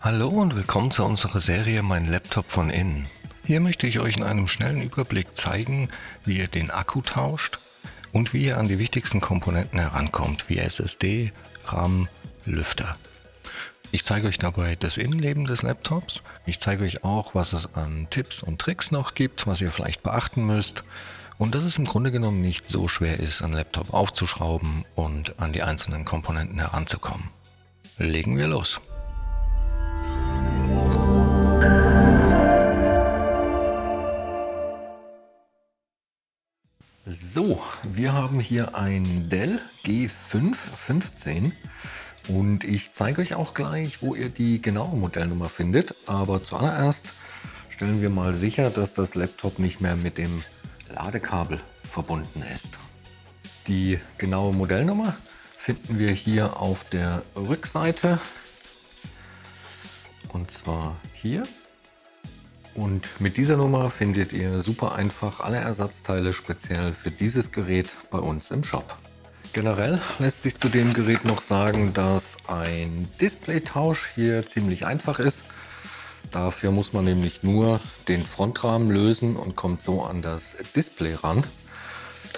Hallo und willkommen zu unserer Serie Mein Laptop von innen. Hier möchte ich euch in einem schnellen Überblick zeigen, wie ihr den Akku tauscht und wie ihr an die wichtigsten Komponenten herankommt, wie SSD, RAM, Lüfter. Ich zeige euch dabei das Innenleben des Laptops. Ich zeige euch auch, was es an Tipps und Tricks noch gibt, was ihr vielleicht beachten müsst. Und dass es im Grunde genommen nicht so schwer ist, einen Laptop aufzuschrauben und an die einzelnen Komponenten heranzukommen. Legen wir los! So, wir haben hier ein Dell G5 15 und ich zeige euch auch gleich, wo ihr die genaue Modellnummer findet. Aber zuallererst stellen wir mal sicher, dass das Laptop nicht mehr mit dem Ladekabel verbunden ist. Die genaue Modellnummer finden wir hier auf der Rückseite und zwar hier. Und mit dieser Nummer findet ihr super einfach alle Ersatzteile speziell für dieses Gerät bei uns im Shop. Generell lässt sich zu dem Gerät noch sagen, dass ein Displaytausch hier ziemlich einfach ist. Dafür muss man nämlich nur den Frontrahmen lösen und kommt so an das Display ran.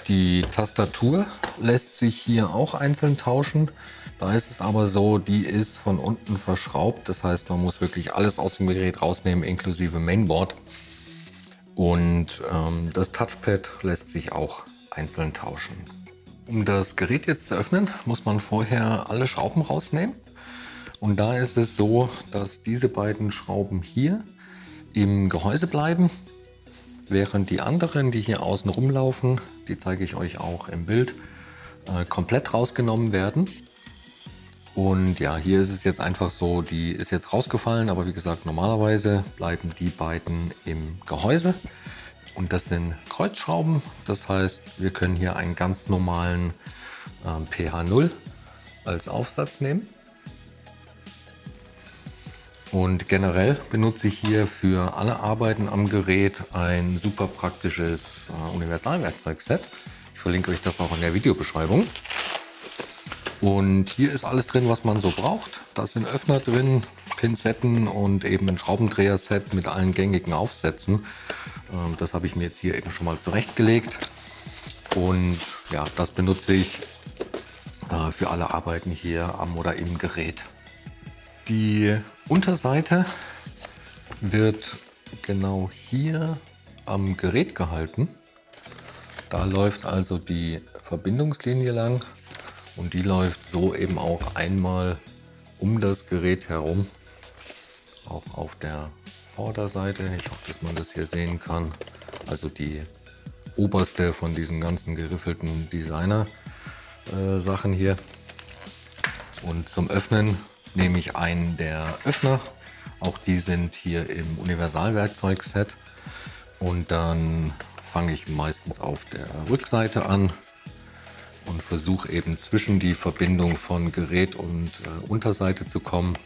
Die Tastatur lässt sich hier auch einzeln tauschen. Da ist es aber so, die ist von unten verschraubt. Das heißt, man muss wirklich alles aus dem Gerät rausnehmen, inklusive Mainboard. Und das Touchpad lässt sich auch einzeln tauschen. Um das Gerät jetzt zu öffnen, muss man vorher alle Schrauben rausnehmen. Und da ist es so, dass diese beiden Schrauben hier im Gehäuse bleiben, während die anderen, die hier außen rumlaufen, die zeige ich euch auch im Bild, komplett rausgenommen werden. Und ja, hier ist es jetzt einfach so, die ist jetzt rausgefallen, aber wie gesagt, normalerweise bleiben die beiden im Gehäuse. Und das sind Kreuzschrauben, das heißt, wir können hier einen ganz normalen PH0 als Aufsatz nehmen. Und generell benutze ich hier für alle Arbeiten am Gerät ein super praktisches Universalwerkzeugset. Ich verlinke euch das auch in der Videobeschreibung. Und hier ist alles drin, was man so braucht. Da sind Öffner drin, Pinzetten und eben ein Schraubendreher-Set mit allen gängigen Aufsätzen. Das habe ich mir jetzt hier eben schon mal zurechtgelegt. Und ja, das benutze ich für alle Arbeiten hier am oder im Gerät. Die Unterseite wird genau hier am Gerät gehalten. Da läuft also die Verbindungslinie lang und die läuft so eben auch einmal um das Gerät herum. Auch auf der Vorderseite. Ich hoffe, dass man das hier sehen kann. Also die oberste von diesen ganzen geriffelten Designer-Sachen hier. Und zum Öffnen nehme ich einen der Öffner. Auch die sind hier im Universalwerkzeugset. Und dann fange ich meistens auf der Rückseite an und versuche eben zwischen die Verbindung von Gerät und Unterseite zu kommen.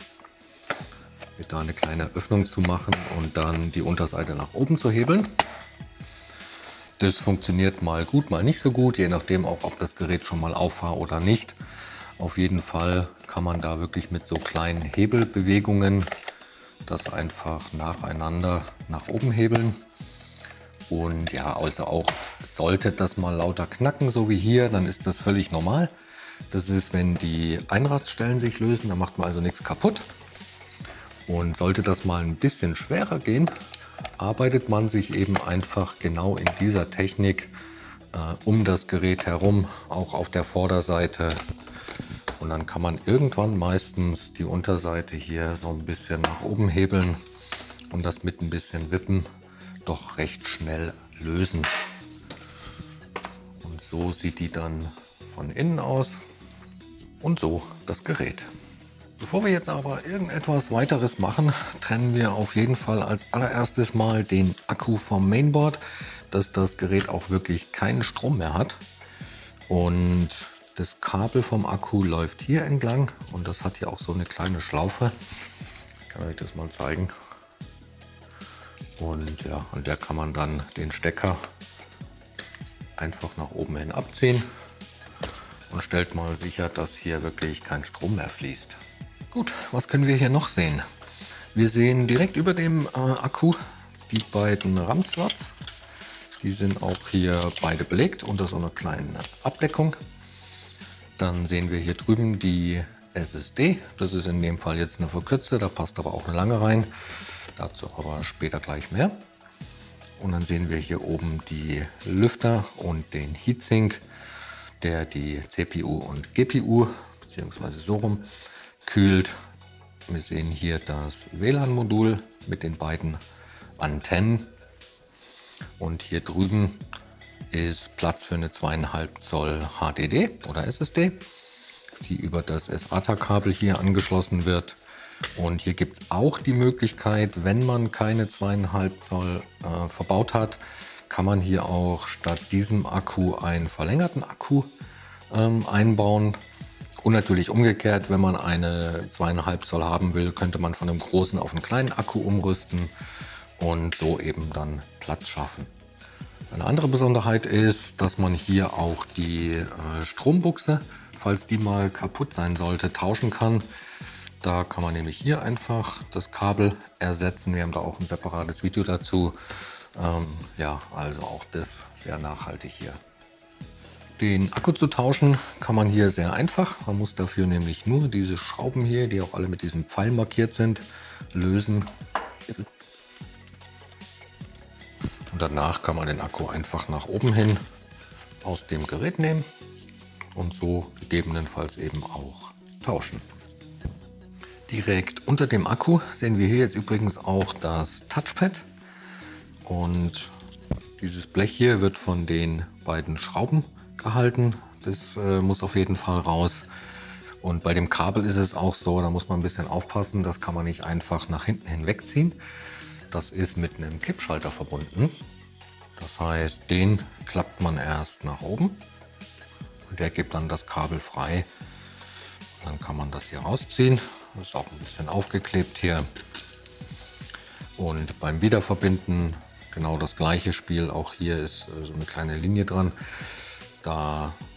Mit da eine kleine Öffnung zu machen und dann die Unterseite nach oben zu hebeln. Das funktioniert mal gut, mal nicht so gut, je nachdem auch, ob das Gerät schon mal auf war oder nicht. Auf jeden Fall kann man da wirklich mit so kleinen Hebelbewegungen das einfach nacheinander nach oben hebeln. Und ja, also auch sollte das mal lauter knacken, so wie hier, dann ist das völlig normal. Das ist, wenn die Einraststellen sich lösen, dann macht man also nichts kaputt. Und sollte das mal ein bisschen schwerer gehen, arbeitet man sich eben einfach genau in dieser Technik um das Gerät herum, auch auf der Vorderseite. Und dann kann man irgendwann meistens die Unterseite hier so ein bisschen nach oben hebeln und das mit ein bisschen Wippen doch recht schnell lösen. Und so sieht die dann von innen aus und so das Gerät. Bevor wir jetzt aber irgendetwas weiteres machen, trennen wir auf jeden Fall als allererstes mal den Akku vom Mainboard, dass das Gerät auch wirklich keinen Strom mehr hat. Und das Kabel vom Akku läuft hier entlang und das hat hier auch so eine kleine Schlaufe. Ich kann euch das mal zeigen. Und ja, an der kann man dann den Stecker einfach nach oben hin abziehen und stellt mal sicher, dass hier wirklich kein Strom mehr fließt. Gut, was können wir hier noch sehen? Wir sehen direkt über dem Akku die beiden RAM-Slots. Die sind auch hier beide belegt unter so einer kleinen Abdeckung. Dann sehen wir hier drüben die SSD. Das ist in dem Fall jetzt eine verkürzte, da passt aber auch eine lange rein. Dazu aber später gleich mehr. Und dann sehen wir hier oben die Lüfter und den Heatsink, der die CPU und GPU, beziehungsweise so rum, kühlt. Wir sehen hier das WLAN-Modul mit den beiden Antennen. Und hier drüben ist Platz für eine 2,5 Zoll HDD oder SSD, die über das SATA-Kabel hier angeschlossen wird. Und hier gibt es auch die Möglichkeit, wenn man keine 2,5 Zoll verbaut hat, kann man hier auch statt diesem Akku einen verlängerten Akku einbauen. Und natürlich umgekehrt, wenn man eine 2,5 Zoll haben will, könnte man von einem großen auf einen kleinen Akku umrüsten und so eben dann Platz schaffen. Eine andere Besonderheit ist, dass man hier auch die Strombuchse, falls die mal kaputt sein sollte, tauschen kann. Da kann man nämlich hier einfach das Kabel ersetzen. Wir haben da auch ein separates Video dazu. Ja, also auch das sehr nachhaltig hier. Den Akku zu tauschen kann man hier sehr einfach. Man muss dafür nämlich nur diese Schrauben hier, die auch alle mit diesem Pfeil markiert sind, lösen. Und danach kann man den Akku einfach nach oben hin aus dem Gerät nehmen und so gegebenenfalls eben auch tauschen. Direkt unter dem Akku sehen wir hier jetzt übrigens auch das Touchpad. Und dieses Blech hier wird von den beiden Schrauben gehalten. Das muss auf jeden Fall raus. Und bei dem Kabel ist es auch so, da muss man ein bisschen aufpassen. Das kann man nicht einfach nach hinten hinwegziehen. Das ist mit einem Kippschalter verbunden. Das heißt, den klappt man erst nach oben. Und der gibt dann das Kabel frei. Dann kann man das hier rausziehen. Das ist auch ein bisschen aufgeklebt hier. Und beim Wiederverbinden genau das gleiche Spiel. Auch hier ist so eine kleine Linie dran.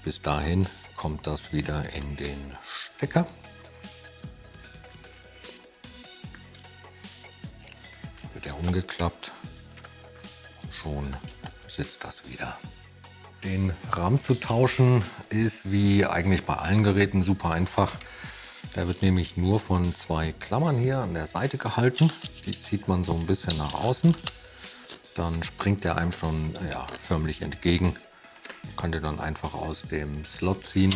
Bis dahin kommt das wieder in den Stecker. Wird er umgeklappt. Schon sitzt das wieder. Den RAM zu tauschen ist wie eigentlich bei allen Geräten super einfach. Der wird nämlich nur von zwei Klammern hier an der Seite gehalten. Die zieht man so ein bisschen nach außen. Dann springt der einem schon förmlich entgegen. Man kann den dann einfach aus dem Slot ziehen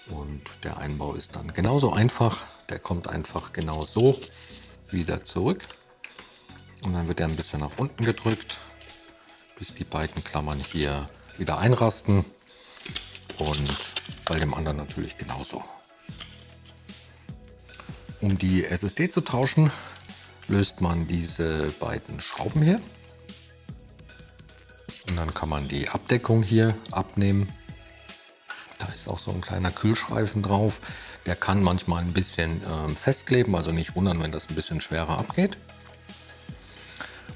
und der Einbau ist dann genauso einfach. Der kommt einfach genau so wieder zurück. Und dann wird er ein bisschen nach unten gedrückt, bis die beiden Klammern hier wieder einrasten und bei dem anderen natürlich genauso. Um die SSD zu tauschen, löst man diese beiden Schrauben hier und dann kann man die Abdeckung hier abnehmen. Da ist auch so ein kleiner Kühlstreifen drauf. Der kann manchmal ein bisschen festkleben, also nicht wundern, wenn das ein bisschen schwerer abgeht.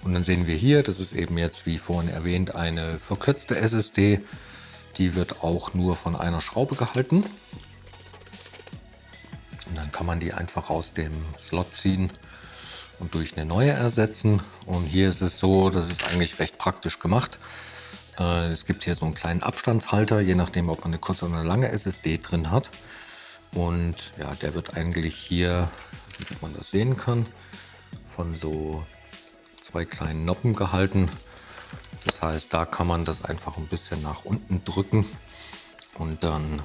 Und dann sehen wir hier, das ist eben jetzt wie vorhin erwähnt eine verkürzte SSD. Die wird auch nur von einer Schraube gehalten. Und dann kann man die einfach aus dem Slot ziehen und durch eine neue ersetzen. Und hier ist es so, das ist eigentlich recht praktisch gemacht. Es gibt hier so einen kleinen Abstandshalter, je nachdem, ob man eine kurze oder eine lange SSD drin hat. Und ja, der wird eigentlich hier, wie man das sehen kann, von so zwei kleinen Noppen gehalten. Das heißt, da kann man das einfach ein bisschen nach unten drücken und dann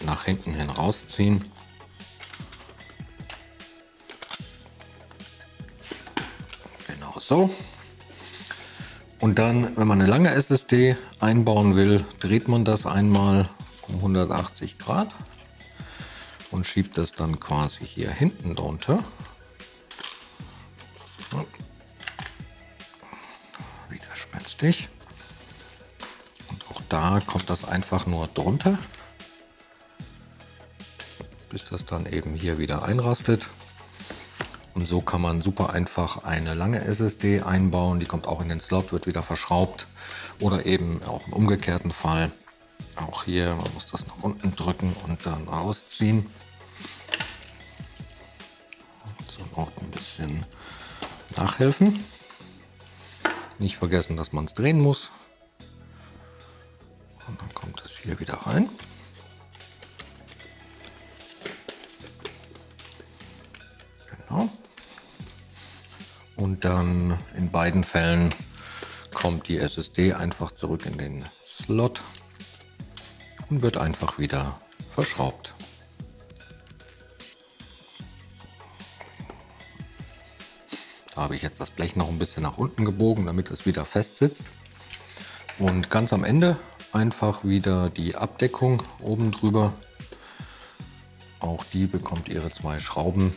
nach hinten hin rausziehen. Genau so. Und dann, wenn man eine lange SSD einbauen will, dreht man das einmal um 180 Grad und schiebt das dann quasi hier hinten drunter. Widerspenstig. Und auch da kommt das einfach nur drunter, bis das dann eben hier wieder einrastet. Und so kann man super einfach eine lange SSD einbauen. Die kommt auch in den Slot, wird wieder verschraubt. Oder eben auch im umgekehrten Fall. Auch hier, man muss das nach unten drücken und dann rausziehen. Zur Not ein bisschen nachhelfen. Nicht vergessen, dass man es drehen muss. Und dann kommt es hier wieder rein. Genau. Und dann in beiden Fällen kommt die SSD einfach zurück in den Slot und wird einfach wieder verschraubt. Da habe ich jetzt das Blech noch ein bisschen nach unten gebogen, damit es wieder fest sitzt. Und ganz am Ende einfach wieder die Abdeckung oben drüber. Auch die bekommt ihre 2 Schrauben.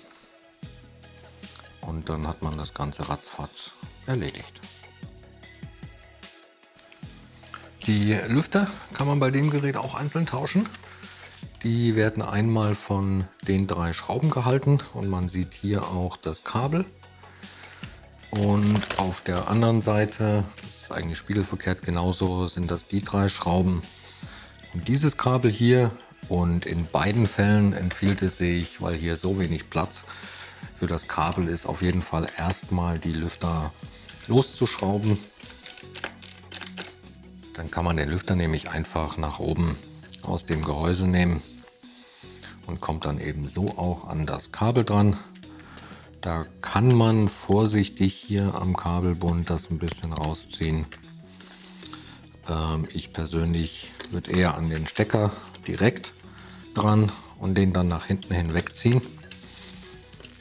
Und dann hat man das Ganze ratzfatz erledigt. Die Lüfter kann man bei dem Gerät auch einzeln tauschen. Die werden einmal von den 3 Schrauben gehalten und man sieht hier auch das Kabel. Und auf der anderen Seite, das ist eigentlich spiegelverkehrt genauso, sind das die 3 Schrauben und dieses Kabel hier. Und in beiden Fällen empfiehlt es sich, weil hier so wenig Platz für das Kabel ist, auf jeden Fall erstmal die Lüfter loszuschrauben. Dann kann man den Lüfter nämlich einfach nach oben aus dem Gehäuse nehmen und kommt dann eben so auch an das Kabel dran. Da kann man vorsichtig hier am Kabelbund das ein bisschen rausziehen. Ich persönlich würde eher an den Stecker direkt dran und den dann nach hinten hin wegziehen.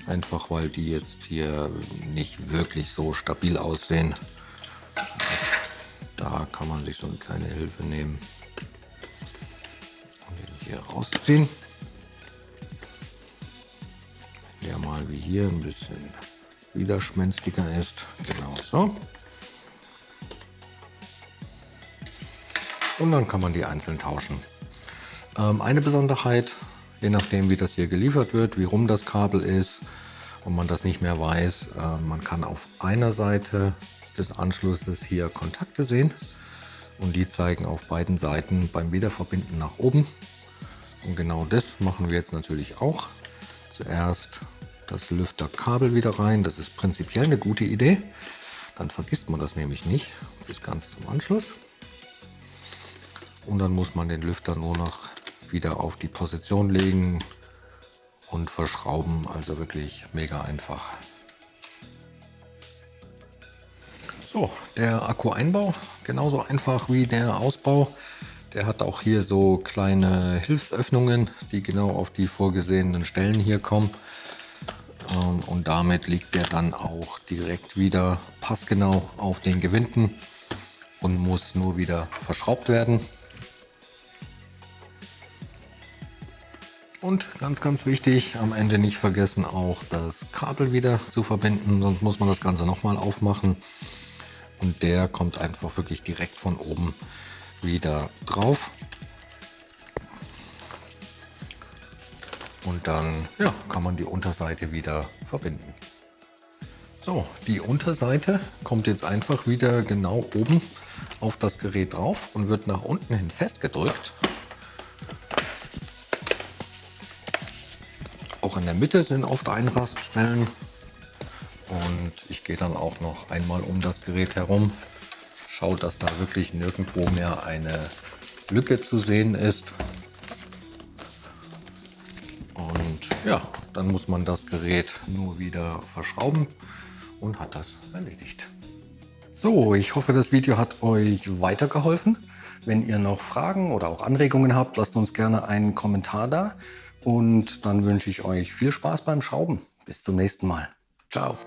Einfach weil die jetzt hier nicht wirklich so stabil aussehen. Da kann man sich so eine kleine Hilfe nehmen und den hier rausziehen. Der mal wie hier ein bisschen widerspänstiger ist. Genau so. Und dann kann man die einzeln tauschen. Eine Besonderheit, je nachdem wie das hier geliefert wird, wie rum das Kabel ist und man das nicht mehr weiß, man kann auf einer Seite des Anschlusses hier Kontakte sehen und die zeigen auf beiden Seiten beim Wiederverbinden nach oben. Und genau das machen wir jetzt natürlich auch. Zuerst das Lüfterkabel wieder rein, das ist prinzipiell eine gute Idee. Dann vergisst man das nämlich nicht bis ganz zum Anschluss. Und dann muss man den Lüfter nur noch wieder auf die Position legen und verschrauben, also wirklich mega einfach. So, der Akku-Einbau, genauso einfach wie der Ausbau. Der hat auch hier so kleine Hilfsöffnungen, die genau auf die vorgesehenen Stellen hier kommen. Und damit liegt der dann auch direkt wieder passgenau auf den Gewinden und muss nur wieder verschraubt werden. Und ganz wichtig, am Ende nicht vergessen auch das Kabel wieder zu verbinden, sonst muss man das Ganze nochmal aufmachen. Und der kommt einfach wirklich direkt von oben wieder drauf. Und dann ja, kann man die Unterseite wieder verbinden. So, die Unterseite kommt jetzt einfach wieder genau oben auf das Gerät drauf und wird nach unten hin festgedrückt. Auch in der Mitte sind oft Einraststellen. Und ich gehe dann auch noch einmal um das Gerät herum. Schaut, dass da wirklich nirgendwo mehr eine Lücke zu sehen ist. Und ja, dann muss man das Gerät nur wieder verschrauben und hat das erledigt. So, ich hoffe, das Video hat euch weitergeholfen. Wenn ihr noch Fragen oder auch Anregungen habt, lasst uns gerne einen Kommentar da. Und dann wünsche ich euch viel Spaß beim Schrauben. Bis zum nächsten Mal. Ciao.